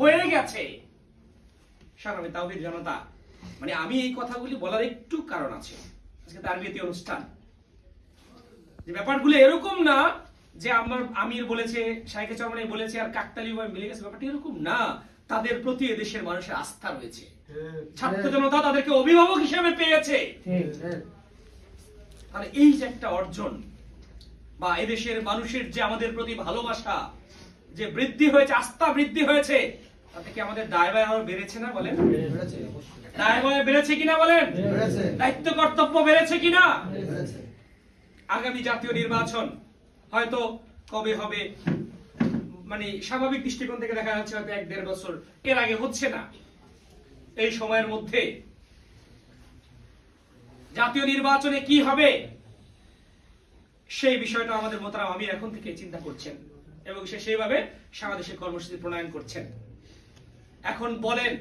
হয়ে গেছে। সংগ্রামী তাওহীদ জনতা, মানে আমি এই কথাগুলি বলার একটু কারণ আছে। আজকে তারবিয়তি অনুষ্ঠান, যে ব্যাপারগুলো এরকম না যে আমার আমির বলেছে, শাইখে চরমনাই বলেছে আর কাকতালী ভাবে মিলে গেছে, ব্যাপারটা এরকম না। তাদের প্রতি এদেশের মানুষের আস্থা রয়েছে, ছাত্র জনতা তাদেরকে অভিভাবক হিসেবে পেয়েছে। আর এই যে একটা অর্জন, বা এদেশের মানুষের যে আমাদের প্রতি ভালোবাসা যে বৃদ্ধি হয়েছে, আস্থা বৃদ্ধি হয়েছে, তাতে কি আমাদের দায়ভার আরো বেড়েছে না বলেন? দায়ভার বেড়েছে কিনা বলেন? দায়িত্ব কর্তব্য বেড়েছে কিনা? আগামী জাতীয় নির্বাচন হয়তো কবে হবে, মানে স্বাভাবিক দৃষ্টিকোণ থেকে দেখা যাচ্ছে হয়তো 1-1.5 বছর এর আগে হচ্ছে না। এই সময়ের মধ্যে জাতীয় নির্বাচনে কি হবে সেই বিষয়টা আমাদের মোহতারাম আমির এখন থেকে চিন্তা করছেন এবং সে সেইভাবে সারা দেশে কর্মসূচি প্রণয়ন করছেন। এখন বলেন